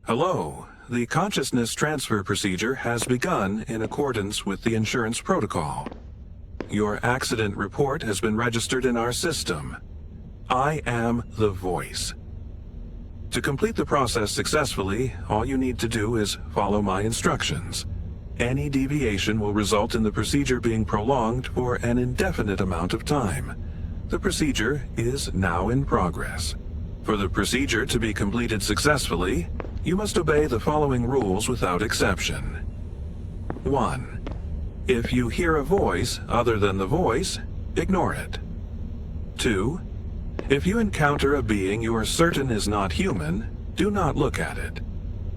Hello. The consciousness transfer procedure has begun in accordance with the insurance protocol. Your accident report has been registered in our system. I am the voice. To complete the process successfully, all you need to do is follow my instructions. Any deviation will result in the procedure being prolonged for an indefinite amount of time. The procedure is now in progress. For the procedure to be completed successfully, you must obey the following rules without exception. 1. If you hear a voice other than the voice, ignore it. 2. If you encounter a being you are certain is not human, do not look at it.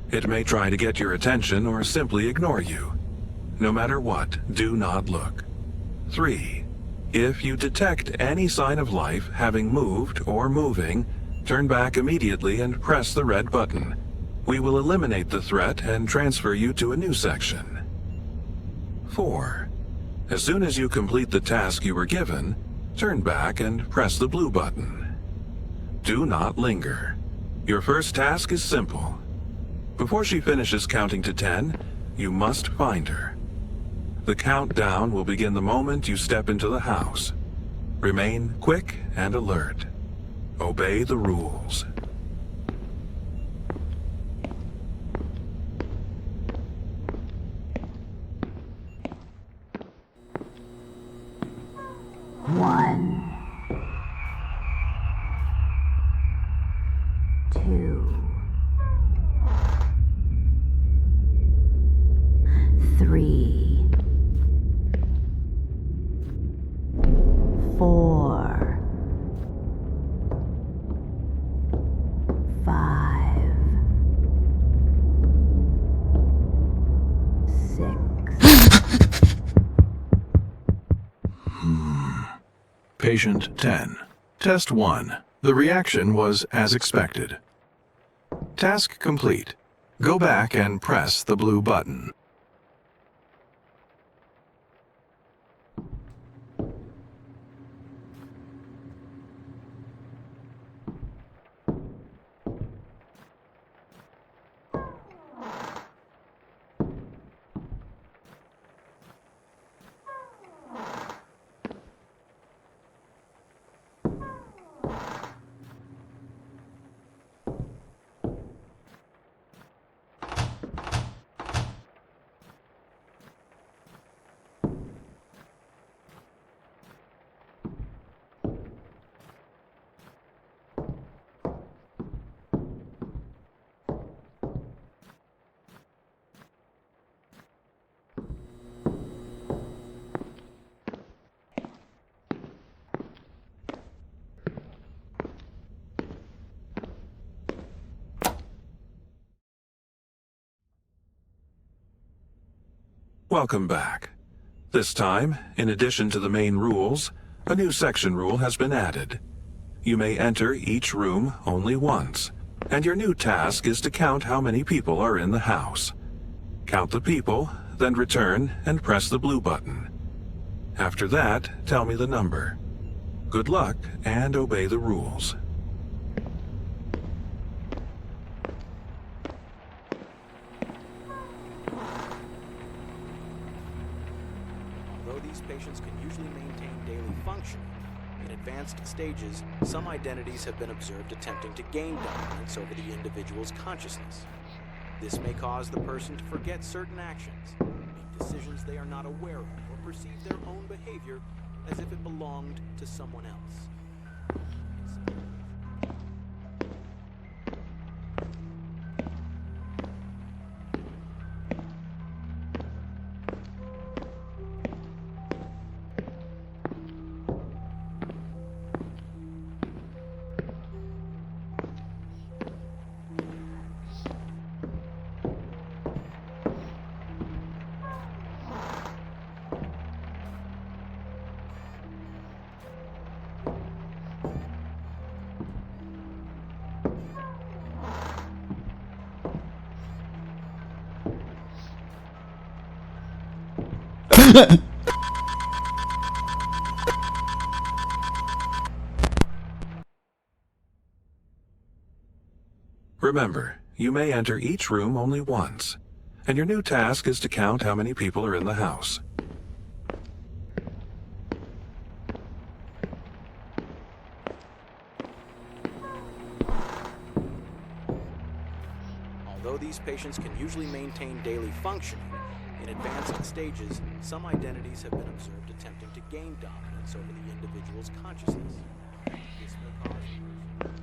It may try to get your attention or simply ignore you. No matter what, do not look. 3. If you detect any sign of life having moved or moving, turn back immediately and press the red button. We will eliminate the threat and transfer you to a new section. 4. As soon as you complete the task you were given, turn back and press the blue button. Do not linger. Your first task is simple. Before she finishes counting to 10, you must find her. The countdown will begin the moment you step into the house. Remain quick and alert. Obey the rules. One, 2, 3, 4, 5, 6. Patient 10. Test 1. The reaction was as expected. Task complete. Go back and press the blue button. Welcome back. This time, in addition to the main rules, a new section rule has been added. You may enter each room only once, and your new task is to count how many people are in the house. Count the people, then return and press the blue button. After that, tell me the number. Good luck and obey the rules. These patients can usually maintain daily functioning. In advanced stages, some identities have been observed attempting to gain dominance over the individual's consciousness. This may cause the person to forget certain actions, make decisions they are not aware of, or perceive their own behavior as if it belonged to someone else. Remember, you may enter each room only once, and your new task is to count how many people are in the house. Although these patients can usually maintain daily functioning, in advanced stages, some identities have been observed attempting to gain dominance over the individual's consciousness. This may cause the person...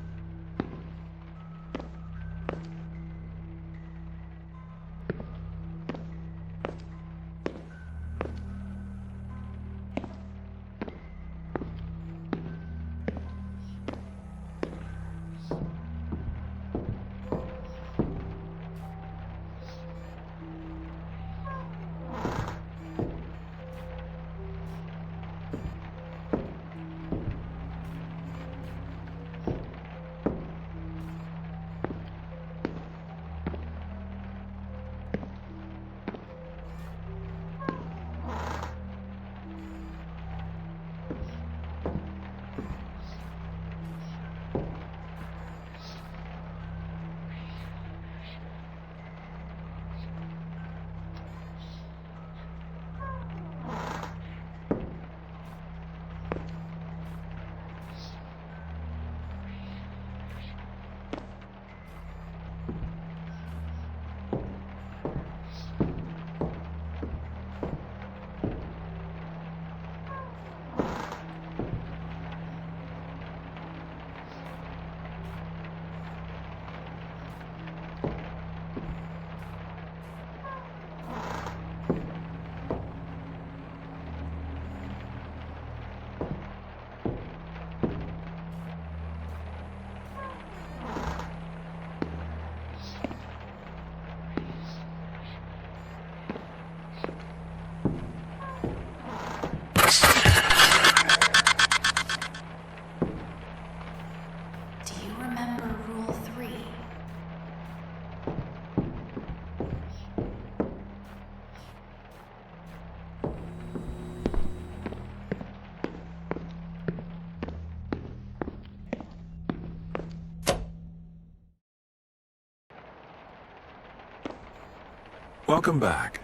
Welcome back.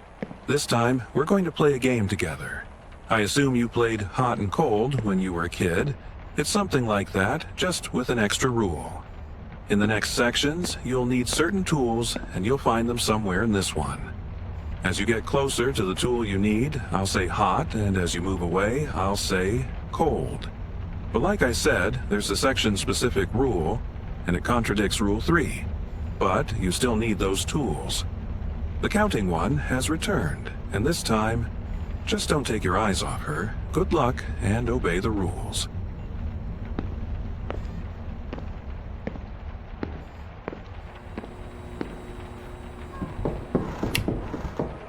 This time, we're going to play a game together. I assume you played hot and cold when you were a kid. It's something like that, just with an extra rule. In the next sections, you'll need certain tools, and you'll find them somewhere in this one. As you get closer to the tool you need, I'll say hot, and as you move away, I'll say cold. But like I said, there's a section-specific rule, and it contradicts Rule 3. But you still need those tools. The counting one has returned, and this time, just don't take your eyes off her. Good luck, and obey the rules.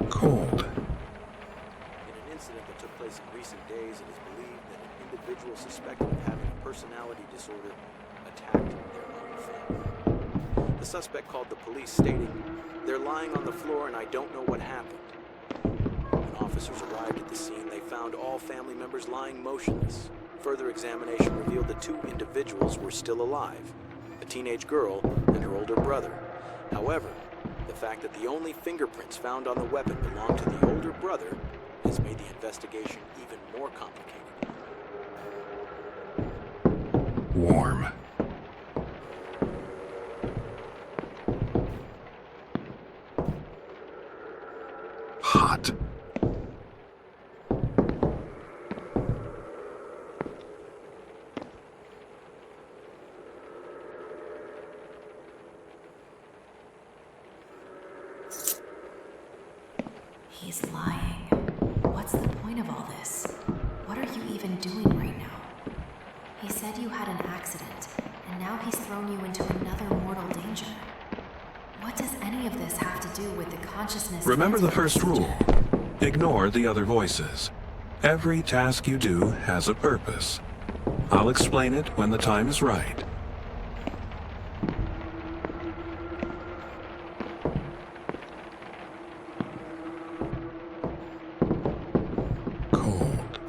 Cold. In an incident that took place in recent days, it is believed that an individual suspected of having a personality disorder attacked their own family. The suspect called the police stating, "They're lying on the floor and I don't know what happened." When officers arrived at the scene, they found all family members lying motionless. Further examination revealed the two individuals were still alive, a teenage girl and her older brother. However, the fact that the only fingerprints found on the weapon belonged to the older brother has made the investigation even more complicated. Warm. Hot. He's lying. What's the point of all this? What are you even doing right now? He said you had an accident, and now he's thrown you into another mortal danger. What does any of this have to do with the consciousness? Remember the first rule. Ignore the other voices. Every task you do has a purpose. I'll explain it when the time is right. Cold.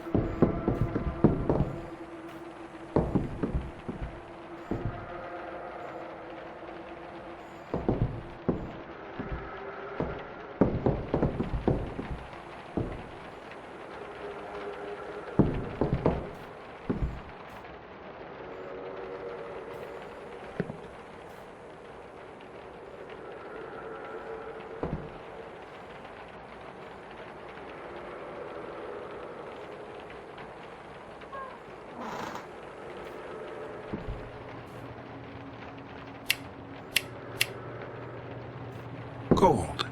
cold.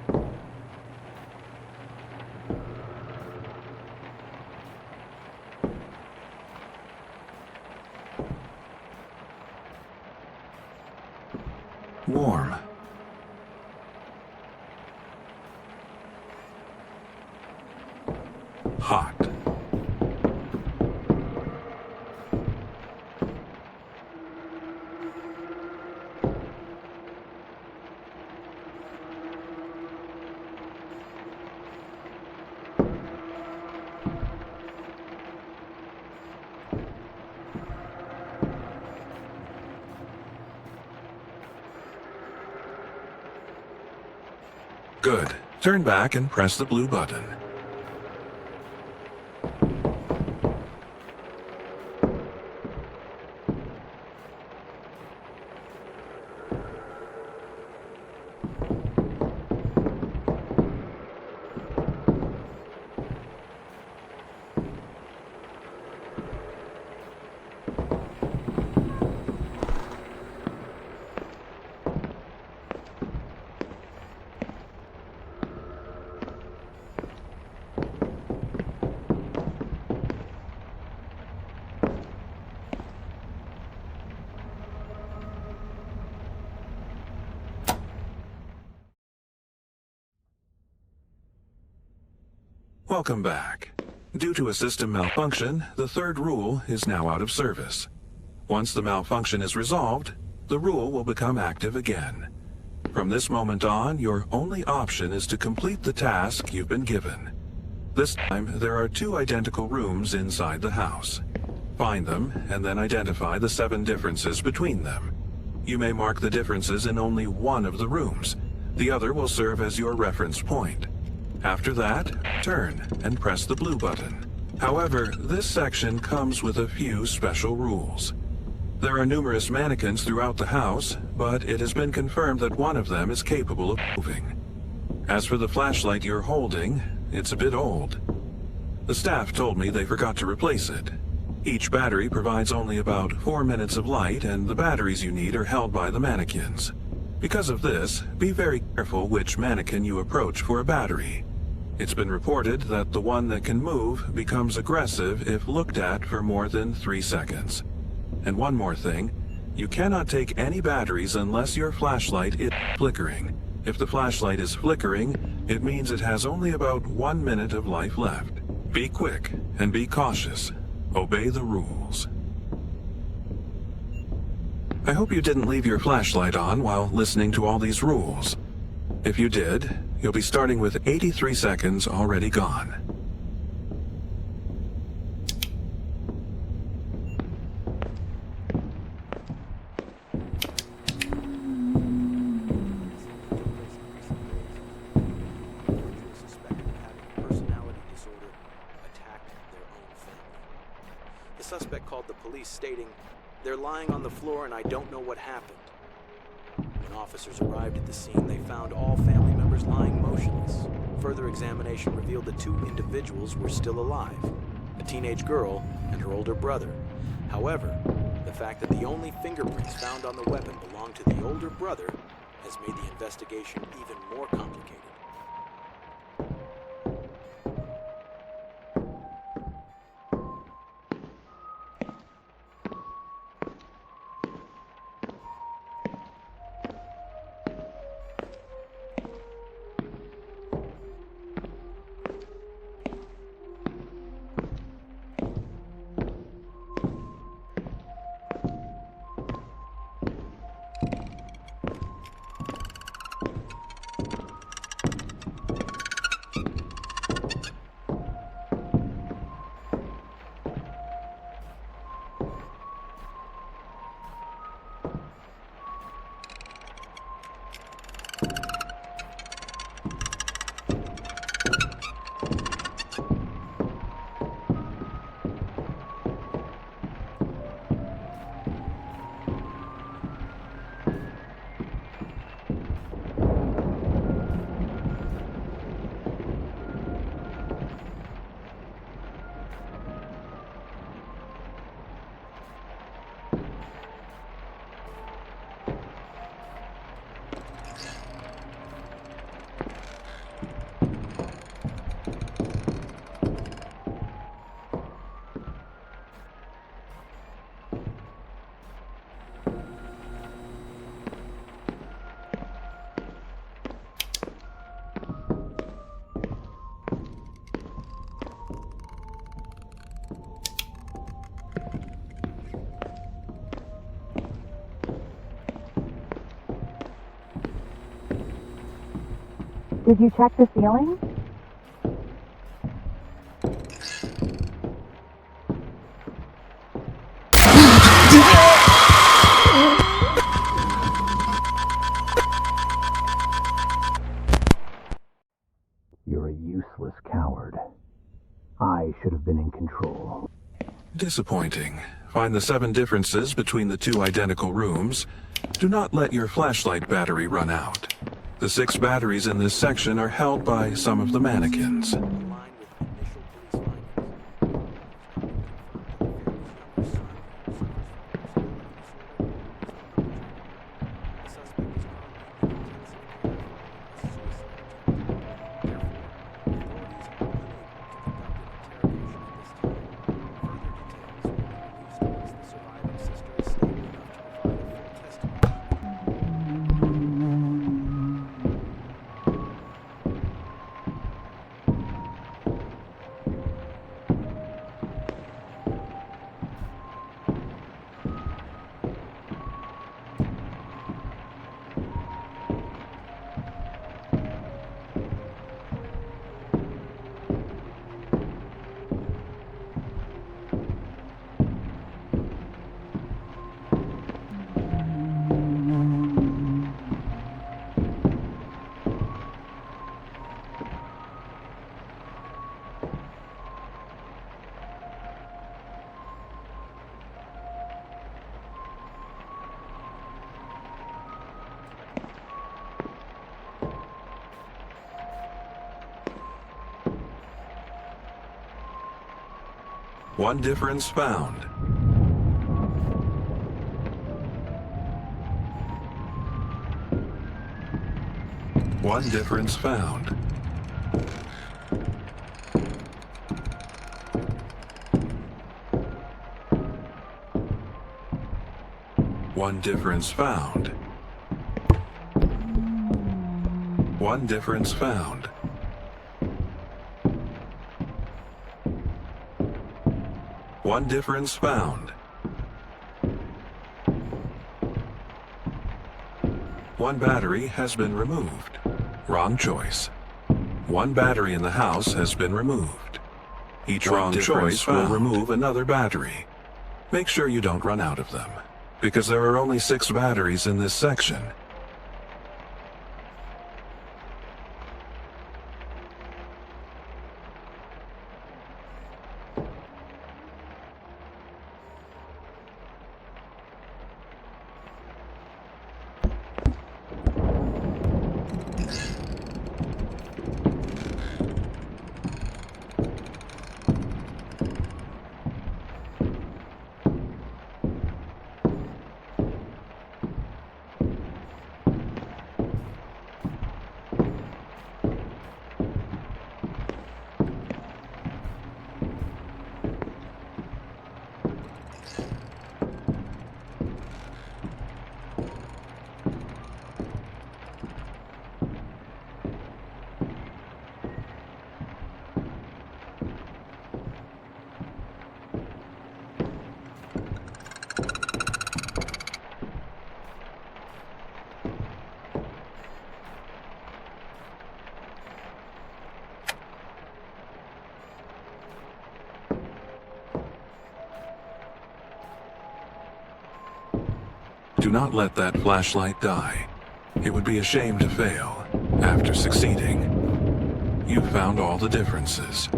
Warm. Hot. Good. Turn back and press the blue button. Welcome back. Due to a system malfunction, the third rule is now out of service. Once the malfunction is resolved, the rule will become active again. From this moment on, your only option is to complete the task you've been given. This time, there are 2 identical rooms inside the house. Find them, and then identify the 7 differences between them. You may mark the differences in only one of the rooms. The other will serve as your reference point. After that, turn and press the blue button. However, this section comes with a few special rules. There are numerous mannequins throughout the house, but it has been confirmed that one of them is capable of moving. As for the flashlight you're holding, it's a bit old. The staff told me they forgot to replace it. Each battery provides only about 4 minutes of light, and the batteries you need are held by the mannequins. Because of this, be very careful which mannequin you approach for a battery. It's been reported that the one that can move becomes aggressive if looked at for more than 3 seconds. And one more thing, you cannot take any batteries unless your flashlight is flickering. If the flashlight is flickering, it means it has only about 1 minute of life left. Be quick and be cautious. Obey the rules. I hope you didn't leave your flashlight on while listening to all these rules. If you did, you'll be starting with 83 seconds already gone. Suspected of having a personality disorder attacked their own family. The suspect called the police stating, "They're lying on the floor and I don't know what happened." When officers arrived at the scene, they found all family members lying motionless. Further examination revealed that 2 individuals were still alive, a teenage girl and her older brother. However, the fact that the only fingerprints found on the weapon belonged to the older brother has made the investigation even more complicated. Did you check the ceiling? You're a useless coward. I should have been in control. Disappointing. Find the 7 differences between the 2 identical rooms. Do not let your flashlight battery run out. The 6 batteries in this section are held by some of the mannequins. Aligned with initial police findings. The suspect is currently in intensive care following a suicide attempt. Therefore, authorities are unable to conduct an interrogation at this time. Further details will be released once the surviving sister is stable enough to provide a full testimony. One difference found. One difference found. One difference found. One difference found. One difference found. One battery has been removed. Wrong choice. One battery in the house has been removed. Each wrong choice will remove another battery. Make sure you don't run out of them, because there are only 6 batteries in this section. Do not let that flashlight die. It would be a shame to fail after succeeding. You found all the differences.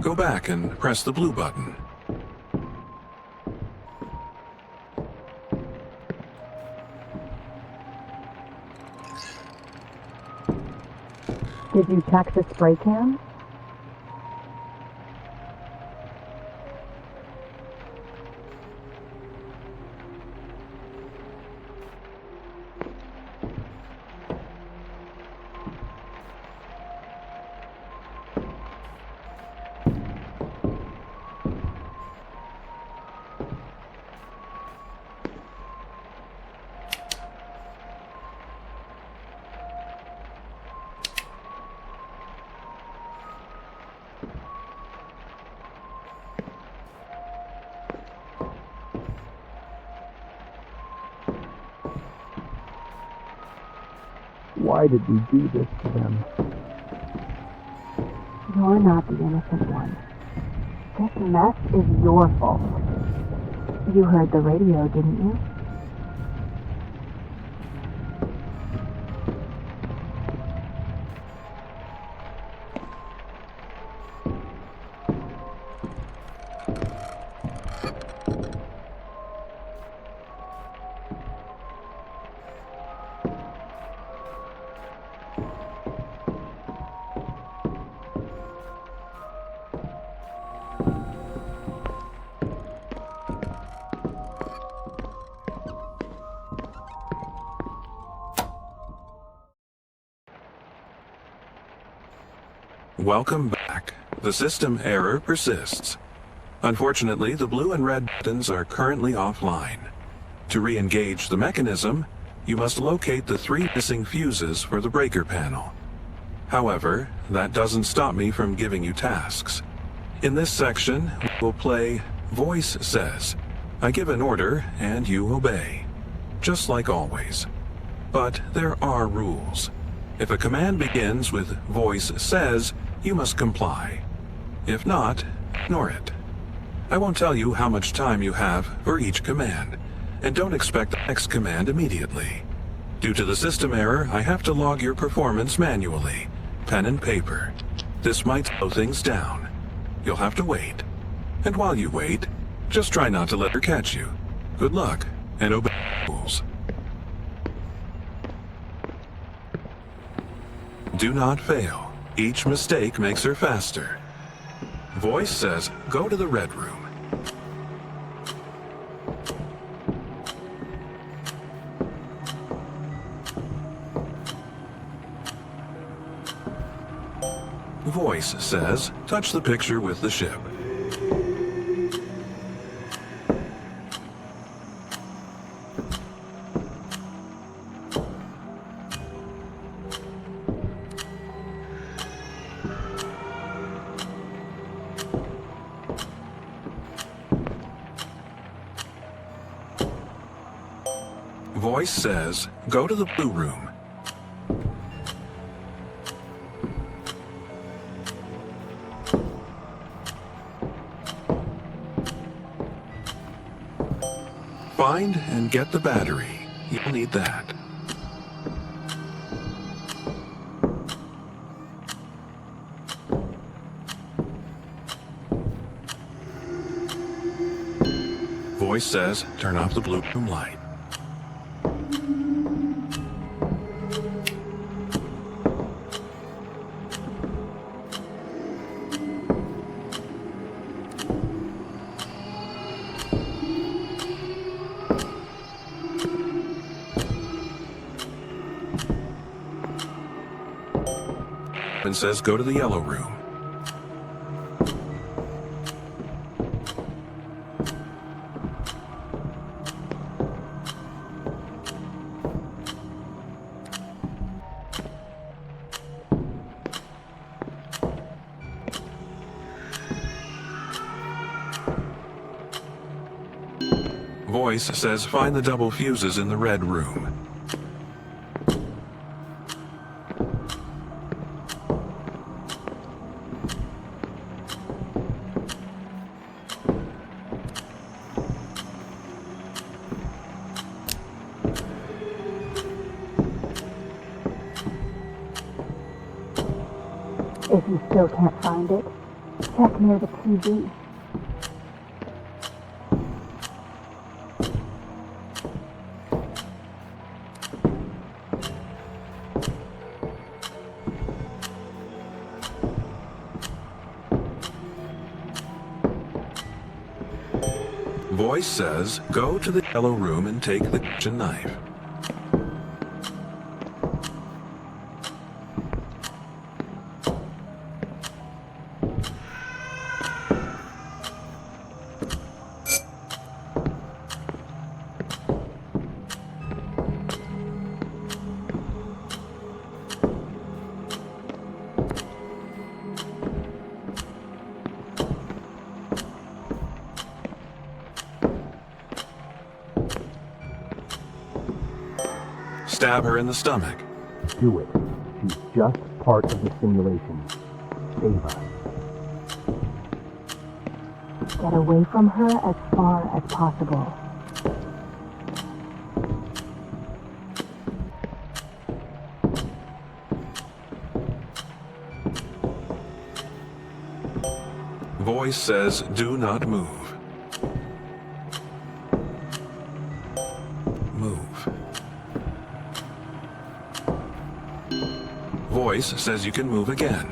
Go back and press the blue button. Did you check the spray can? Why did we do this to them? You're not the innocent one. This mess is your fault. You heard the radio, didn't you? Welcome back. The system error persists. Unfortunately, the blue and red buttons are currently offline. To re-engage the mechanism, you must locate the 3 missing fuses for the breaker panel. However, that doesn't stop me from giving you tasks. In this section, we'll play Voice Says. I give an order and you obey. Just like always. But there are rules. If a command begins with Voice Says, you must comply. If not, ignore it. I won't tell you how much time you have for each command, and don't expect the next command immediately. Due to the system error, I have to log your performance manually, pen and paper. This might slow things down. You'll have to wait. And while you wait, just try not to let her catch you. Good luck, and obey the rules. Do not fail. Each mistake makes her faster. Voice says, go to the red room. Voice says, touch the picture with the ship. Voice says, go to the blue room. Find and get the battery. You'll need that. Voice says, turn off the blue room light. And says go to the yellow room. Voice says find the double fuses in the red room. If you still can't find it, check near the TV. Voice says, go to the yellow room and take the kitchen knife. Stab her in the stomach. do it. She's just part of the simulation. Save us. Get away from her as far as possible. Voice says, do not move. Move. Voice says you can move again.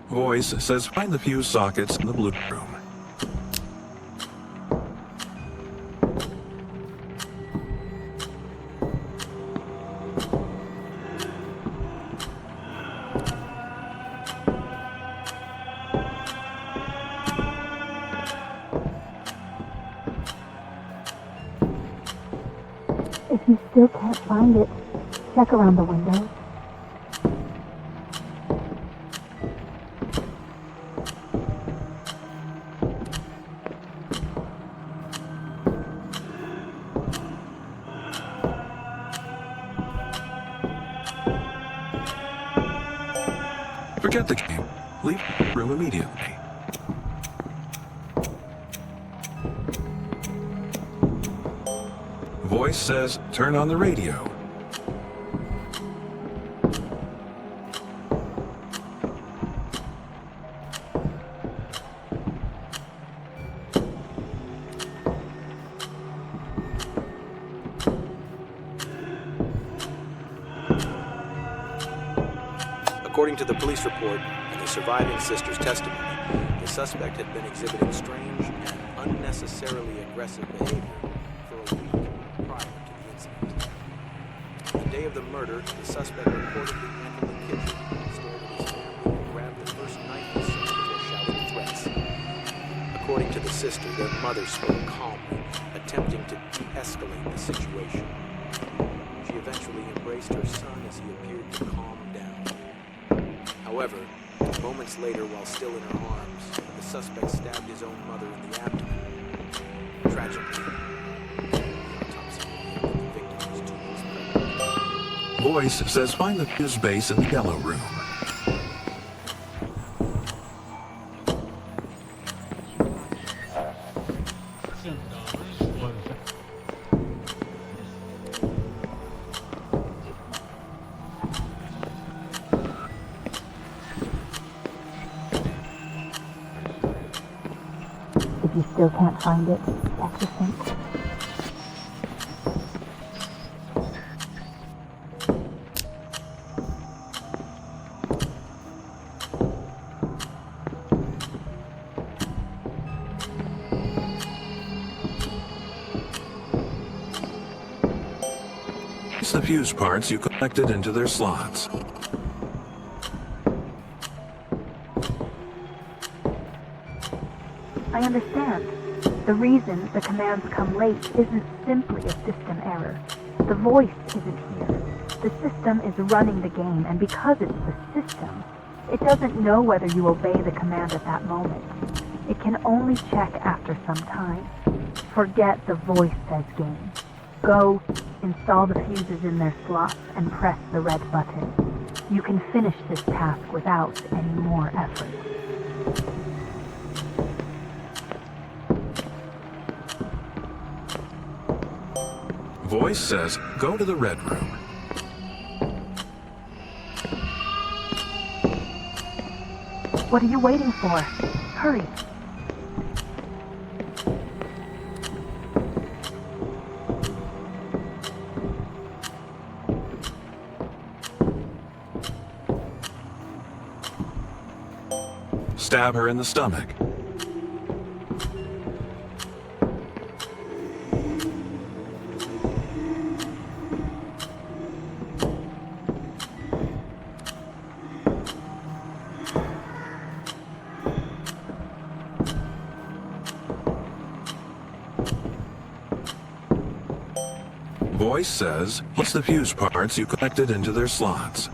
Voice says find the fuse sockets in the blue room. If you still can't find it, check around the windows. Forget the game. Leave the room immediately. Voice says, turn on the radio. According to the police report and the surviving sister's testimony, the suspect had been exhibiting strange and unnecessarily aggressive behavior for a week prior to the incident. The day of the murder, the suspect reportedly entered the kitchen, stared at his family, and grabbed the first knife he saw before shouting threats. According to the sister, their mother spoke calmly, attempting to de-escalate the situation. She eventually embraced her son as he appeared to calm down. However, moments later, while still in her arms, the suspect stabbed his own mother in the abdomen. Tragically, the autopsy revealed that the victim was 2 weeks pregnant. Voice says find the fuse base in the yellow room. If you still can't find it, check the sink. Place the fuse parts you collected into their slots. I understand. The reason the commands come late isn't simply a system error. The voice isn't here. The system is running the game, and because it's the system, it doesn't know whether you obey the command at that moment. It can only check after some time. Forget the voice says game. Go, install the fuses in their slots, and press the red button. You can finish this task without any more effort. Voice says, go to the red room. What are you waiting for? Hurry. Stab her in the stomach. Voice says, place the fuse parts you collected into their slots.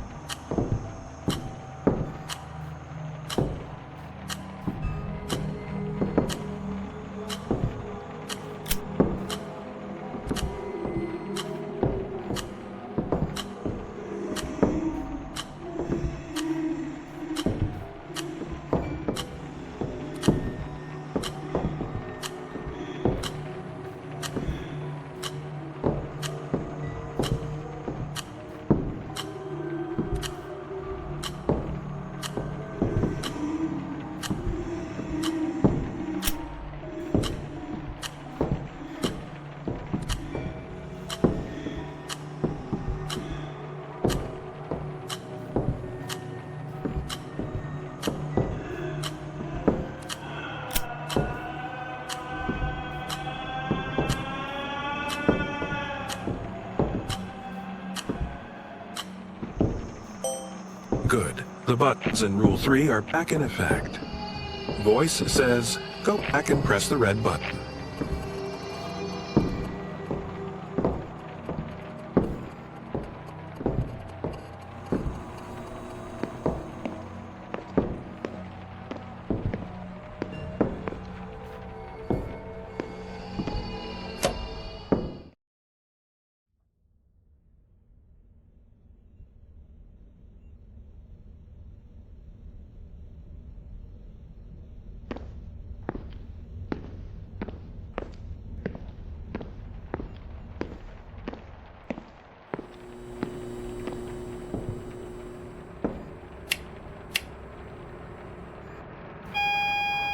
Good. The buttons in Rule 3 are back in effect. Voice says, go back and press the red button.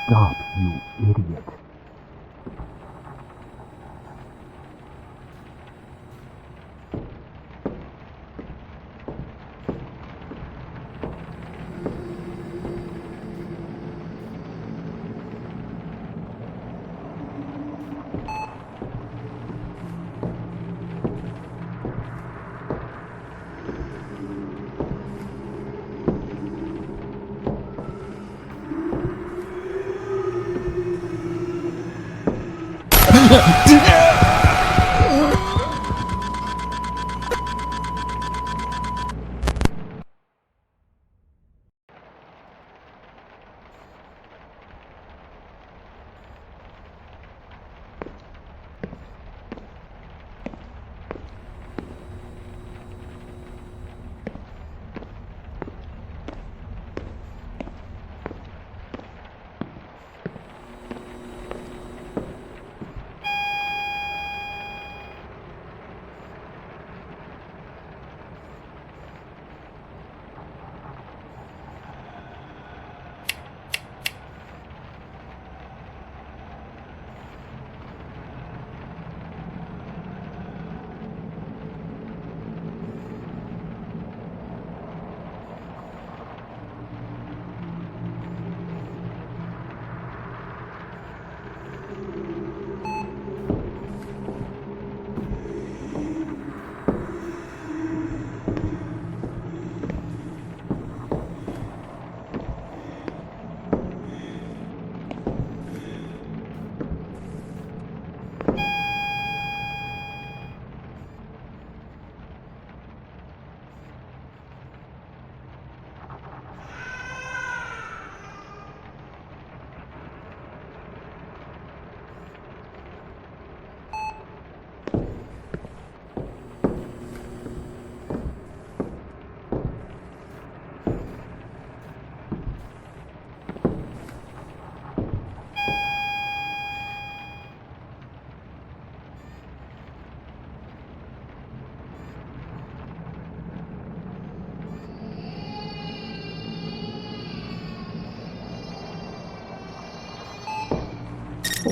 Stop, you idiot.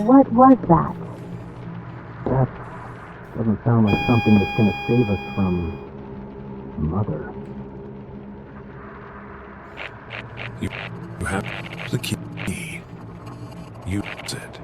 What was that? That doesn't sound like something that's gonna save us from... Mother. You have the key. Use it.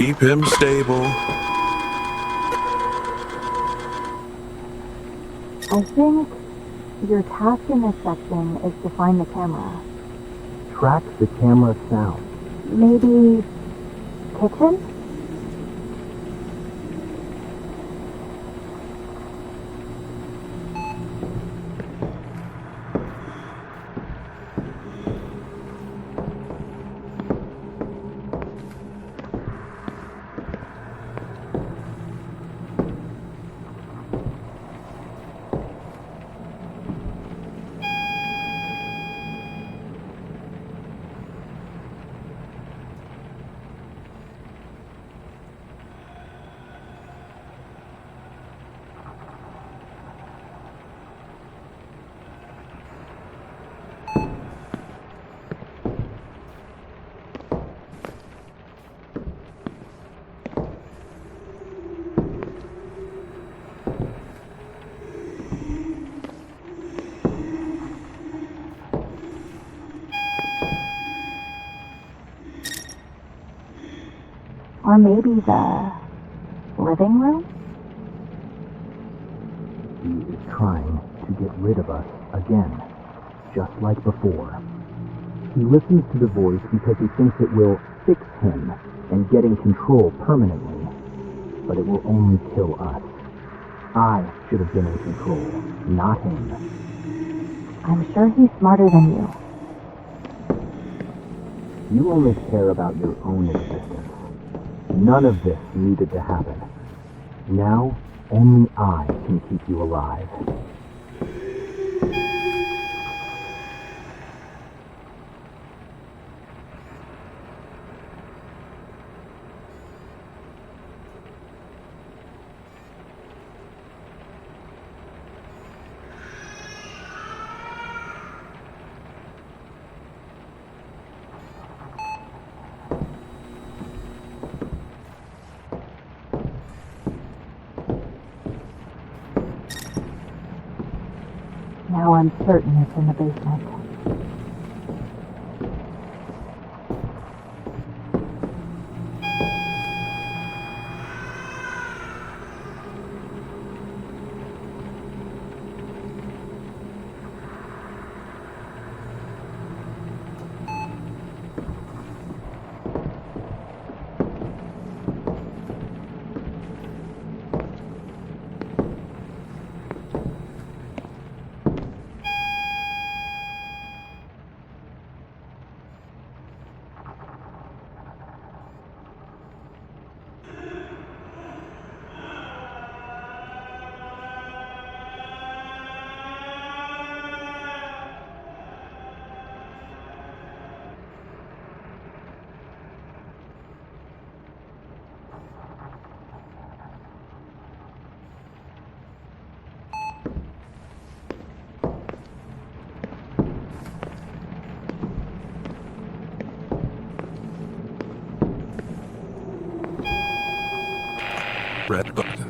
Keep him stable. I think your task in this section is to find the camera. Track the camera sound. Maybe kitchen? Or maybe the living room? He is trying to get rid of us again, just like before. He listens to the voice because he thinks it will fix him and get in control permanently, but it will only kill us. I should have been in control, not him. I'm sure he's smarter than you. You only care about your own existence. None of this needed to happen. Now, only I can keep you alive. Now I'm certain it's in the basement. Red button.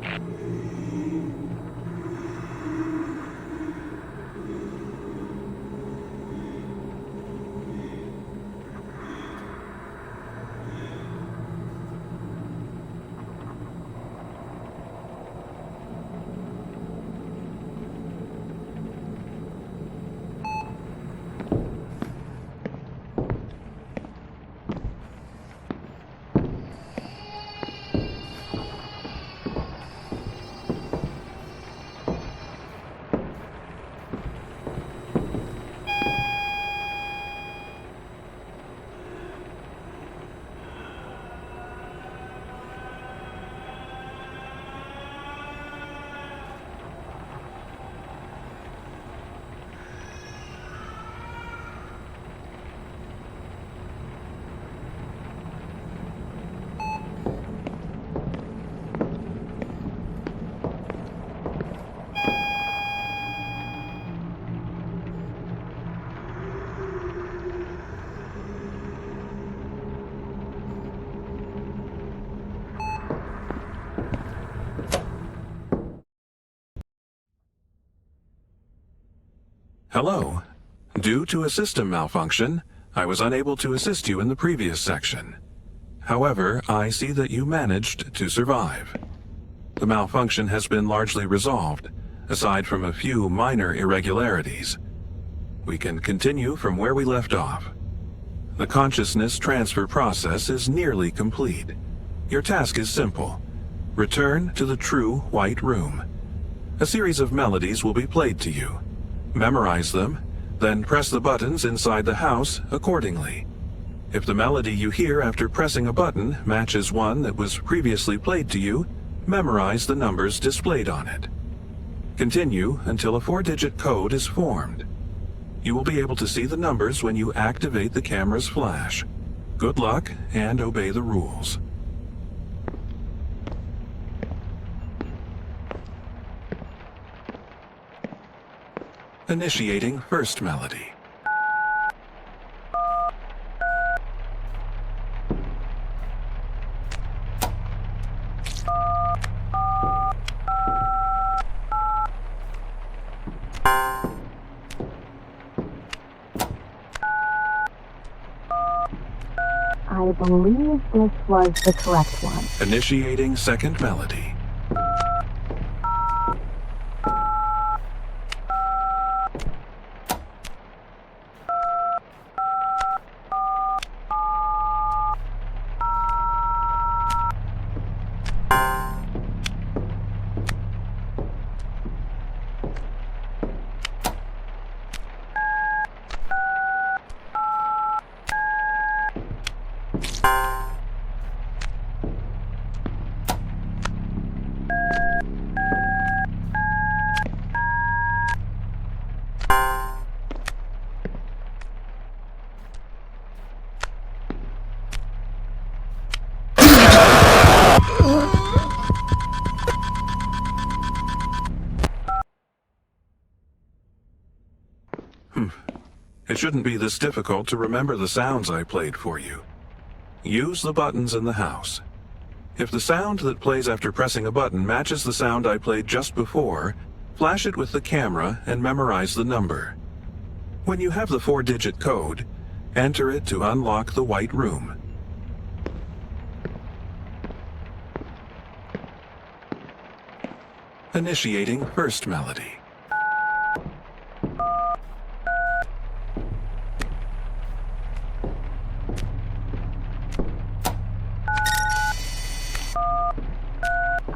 Hello. Due to a system malfunction, I was unable to assist you in the previous section. However, I see that you managed to survive. The malfunction has been largely resolved, aside from a few minor irregularities. We can continue from where we left off. The consciousness transfer process is nearly complete. Your task is simple. Return to the true white room. A series of melodies will be played to you. Memorize them, then press the buttons inside the house accordingly. If the melody you hear after pressing a button matches one that was previously played to you, memorize the numbers displayed on it. Continue until a 4-digit code is formed. You will be able to see the numbers when you activate the camera's flash. Good luck and obey the rules. Initiating first melody. I believe this was the correct one. Initiating second melody. It shouldn't be this difficult to remember the sounds I played for you. Use the buttons in the house. If the sound that plays after pressing a button matches the sound I played just before, flash it with the camera and memorize the number. When you have the 4-digit code, enter it to unlock the white room. Initiating first melody.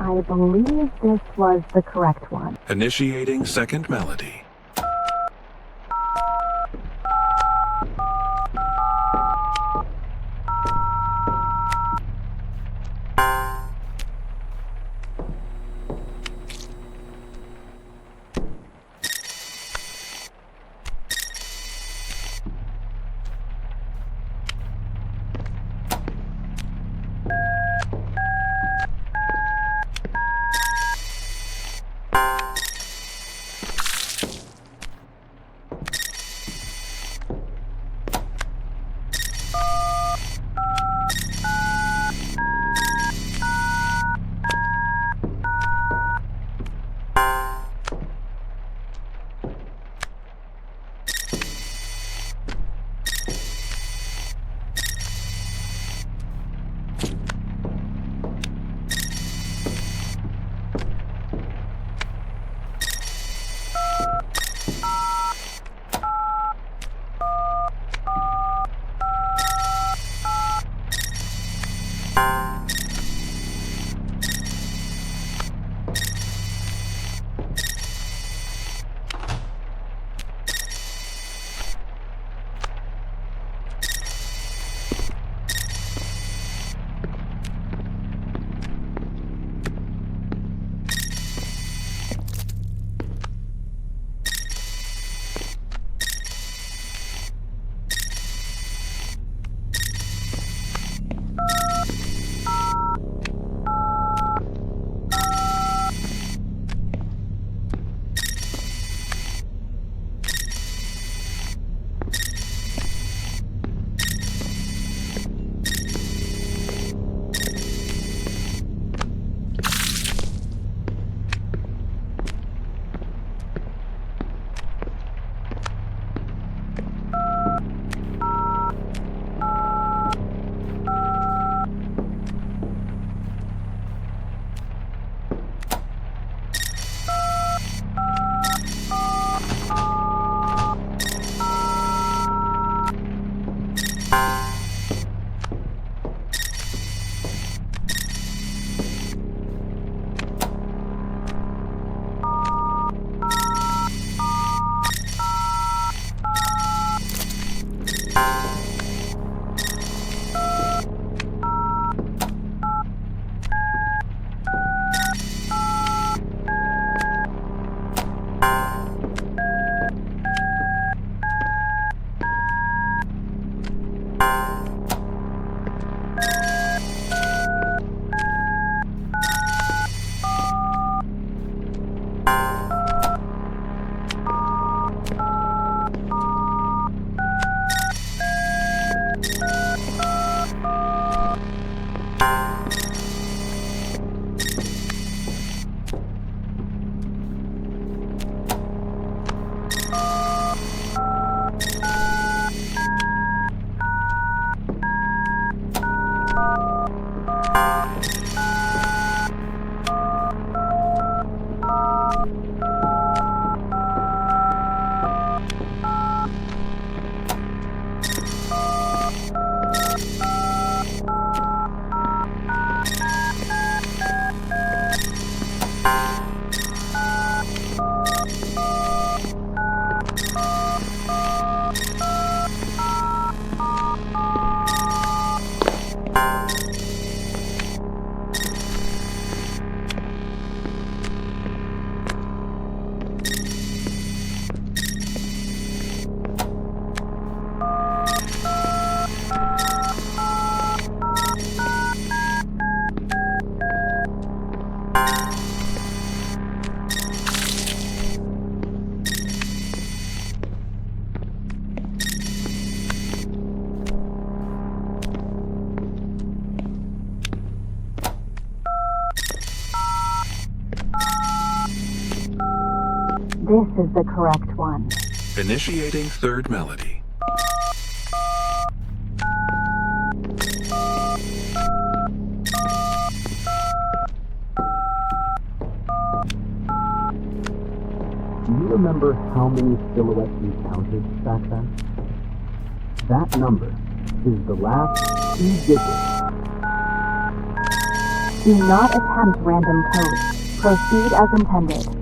I believe this was the correct one. Initiating second melody. This is the correct one. Initiating third melody. Do you remember how many silhouettes you counted back then? That number is the last 2 digits. Do not attempt random code. Proceed as intended.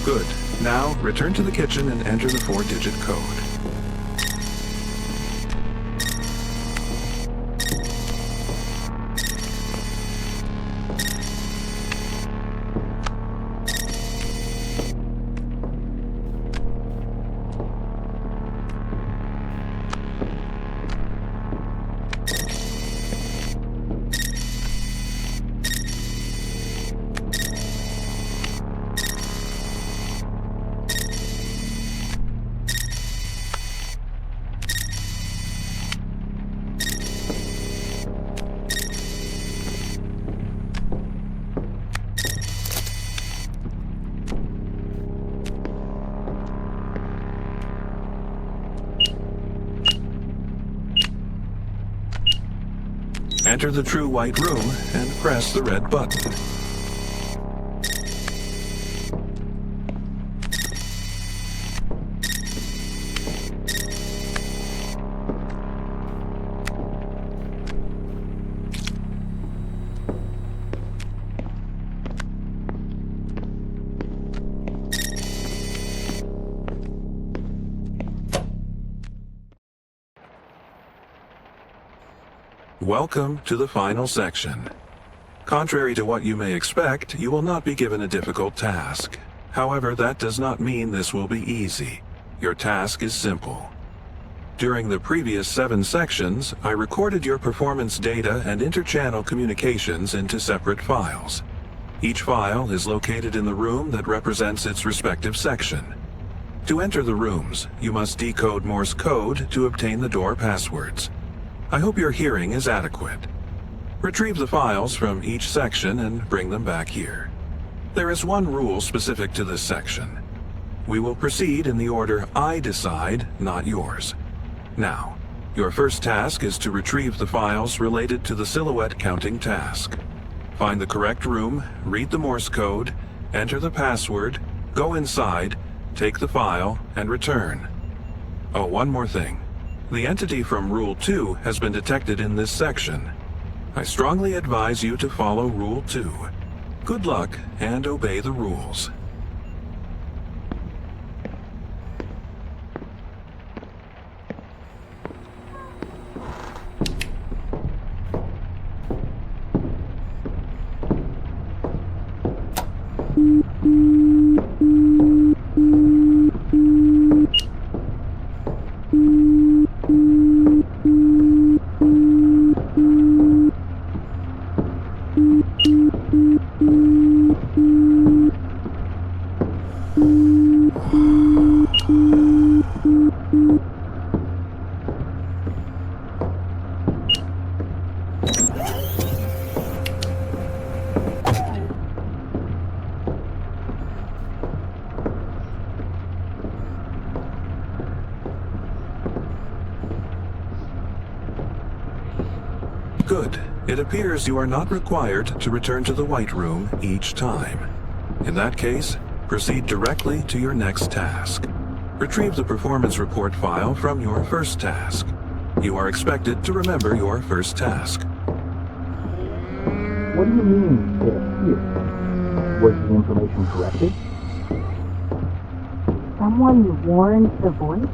Good. Now, return to the kitchen and enter the 4-digit code. Enter the true white room and press the red button. Welcome to the final section. Contrary to what you may expect, you will not be given a difficult task. However, that does not mean this will be easy. Your task is simple. During the previous 7 sections, I recorded your performance data and interchannel communications into separate files. Each file is located in the room that represents its respective section. To enter the rooms, you must decode Morse code to obtain the door passwords. I hope your hearing is adequate. Retrieve the files from each section and bring them back here. There is one rule specific to this section. We will proceed in the order I decide, not yours. Now, your first task is to retrieve the files related to the silhouette counting task. Find the correct room, read the Morse code, enter the password, go inside, take the file, and return. Oh, one more thing. The entity from Rule 2 has been detected in this section. I strongly advise you to follow Rule 2. Good luck and obey the rules. Good. It appears you are not required to return to the White Room each time. In that case, proceed directly to your next task. Retrieve the performance report file from your first task. You are expected to remember your first task. What do you mean, it appears? Was the information corrected? Someone warned the voice?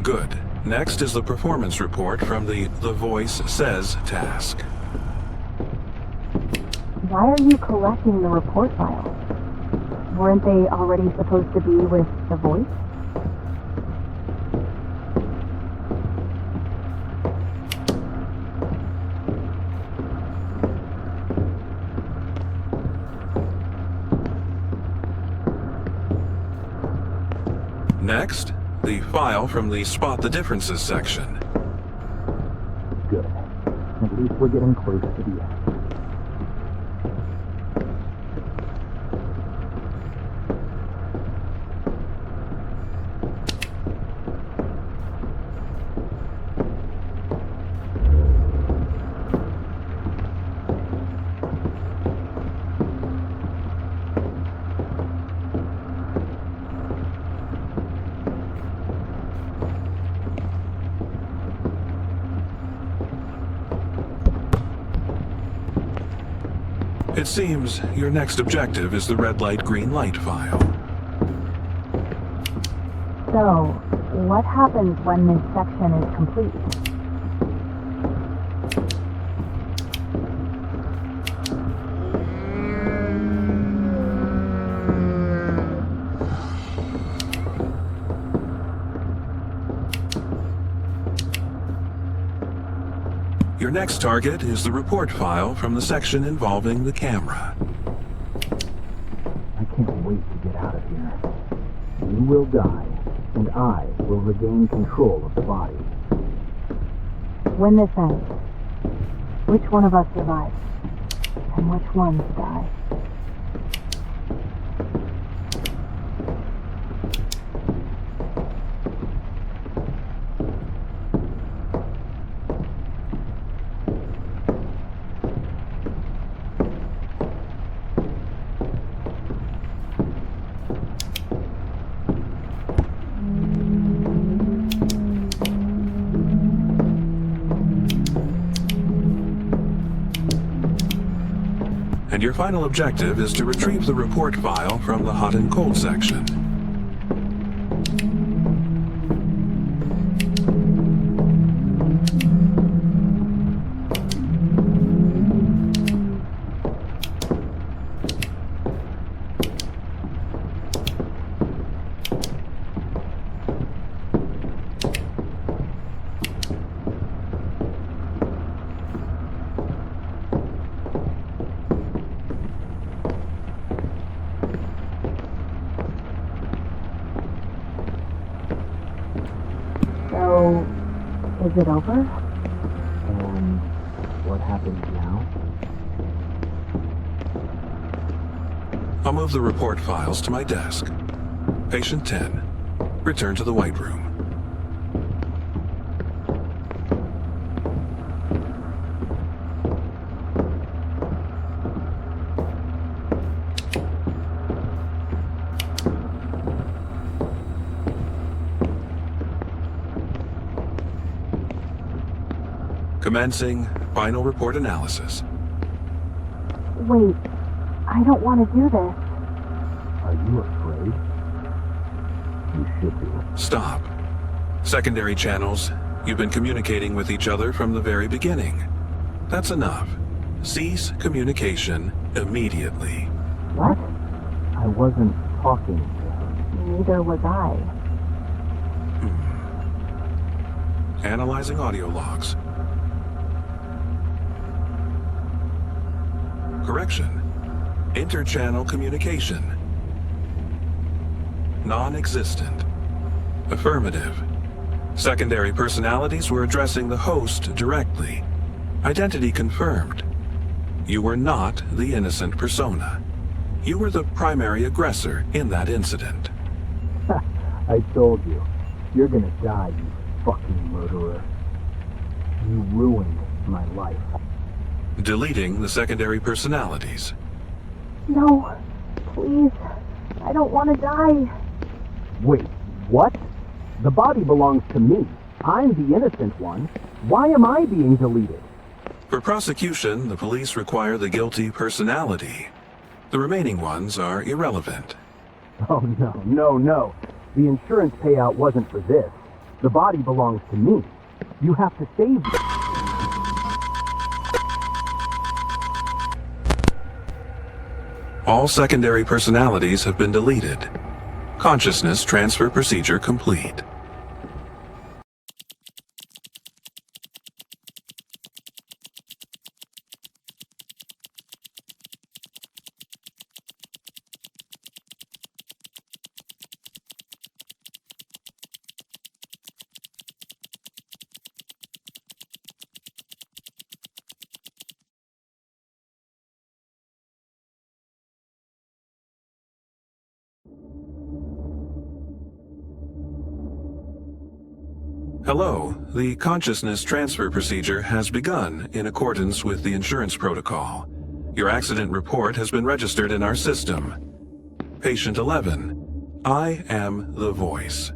Good. Next is the performance report from the Voice Says task. Why are you collecting the report files? Weren't they already supposed to be with the voice? Next, the file from the Spot the Differences section. Good. At least we're getting close to the end. It seems your next objective is the red light, green light file. So, what happens when this section is complete? Your next target is the report file from the section involving the camera. I can't wait to get out of here. You will die, and I will regain control of the body. When this ends, which one of us survives? And which ones die? And your final objective is to retrieve the report file from the hot and cold section. Is it over? And what happens now? I'll move the report files to my desk. Patient 10. Return to the White Room. Commencing final report analysis. Wait, I don't want to do this. Are you afraid? You should be. Stop. Secondary channels, you've been communicating with each other from the very beginning. That's enough. Cease communication immediately. What? I wasn't talking to her. Neither was I. Analyzing audio logs. Correction. Interchannel communication. Non-existent. Affirmative. Secondary personalities were addressing the host directly. Identity confirmed. You were not the innocent persona. You were the primary aggressor in that incident. I told you. You're gonna die, you fucking murderer. You ruined my life. Deleting the secondary personalities. No, please. I don't want to die. Wait, what? The body belongs to me. I'm the innocent one. Why am I being deleted? For prosecution, the police require the guilty personality. The remaining ones are irrelevant. Oh, no. The insurance payout wasn't for this. The body belongs to me. You have to save me. All secondary personalities have been deleted. Consciousness transfer procedure complete. Hello, the consciousness transfer procedure has begun in accordance with the insurance protocol. Your accident report has been registered in our system. Patient 11, I am the voice.